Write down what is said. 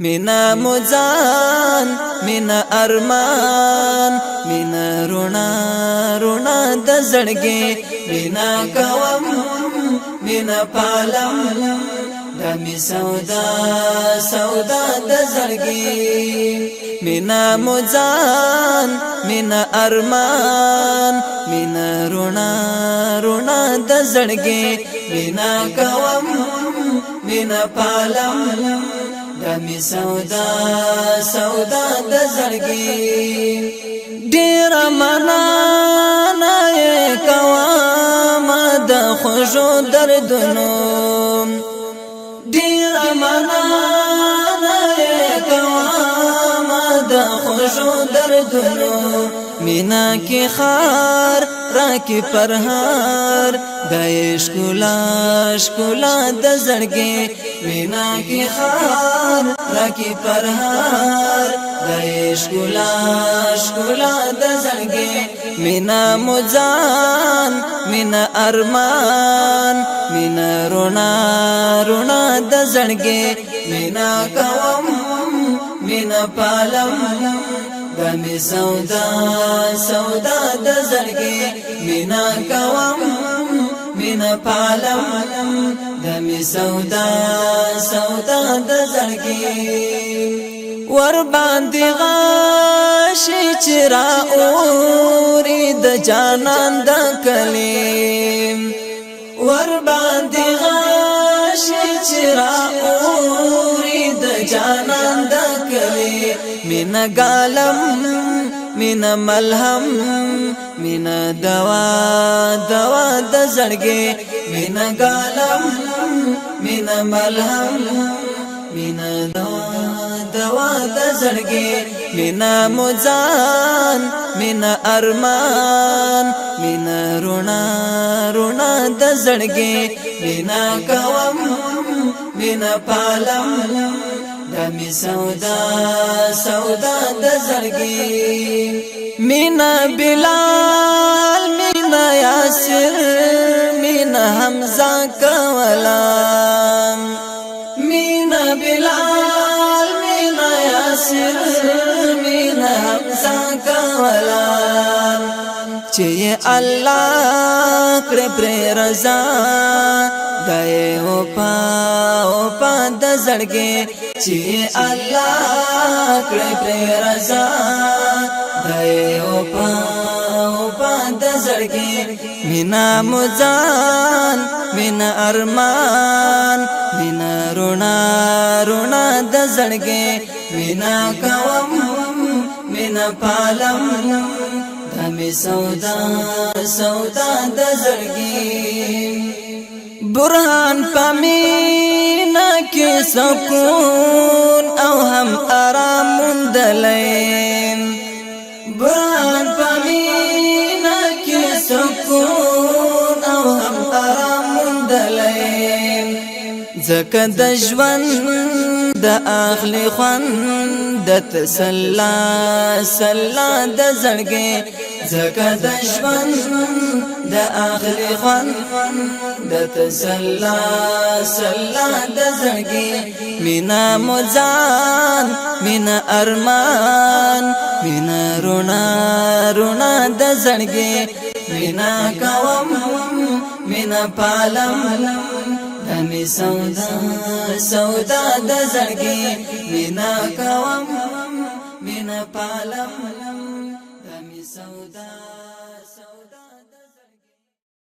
مینا مزان مینا ارمان مینا رونا رونا د زړګي مینا کوم مینا پالم دمی سودا سودا د زړګي مینا مزان مینا ارمان مینا رونا رونا د زړګي مینا کوم مینا پالم دمی سودا سودا د زړګي ډیر منانه کوم د خوشو دردونو ډیر منانه کوم د خوشو دردونو مینا کی خار راکی پرهار دای شکولا شکولا د زړګي مینا کی خار راکی پرهار دای شکولا شکولا د زړګي مینا مزان مینا ارمان مینا رونا رونا د زړګي مینا کوم مینا پالم دمی سودا سودا د زړګي مینا کوم مینا پالم دمی سودا سودا د زړګي ور باندې غاشي چرا اوري د جانان د کلیم ور باندې غاشي چرا اوري د جانان د کلیم مینا گالم مینا ملهم مینا دوا دوا د زړګي مینا گالم مینا ملهم مینا دوا دوا د زړګي مینا مزان مینا ارمان مینا رونا رونا د زړګي مینا کوم مینا پالم دمی سودا سودا د زړګي مینا بلال مینا یاسر مینا حمزه کولا مینا بلال مینا یاسر مینا حمزه کولا چې الله کړ پر رضا دای او پا د زړګي چې الله کړ پر رضا دای او پا د زړګي مینا مزان مینا ارمان مینا رونا رونا د زړګي مینا کوم مینا پالم دمی سودا سودا د زړګي برهان پمینا کې سکون او هم آرام مندلیم برهان پمینا کې سکون او هم آرام مندلیم زکه د ژوند د اخلي خوان د تسلا سلا د زړګي زکه د ژوند د اخلي خوان د تسلا سلا د زړګي مینا مزان مینا ارمان مینا رونا رونا د زړګي مینا کوم مینا پالم دمی سودا سودا د زړګي مینا کوم مینا پالم دمی سودا سودا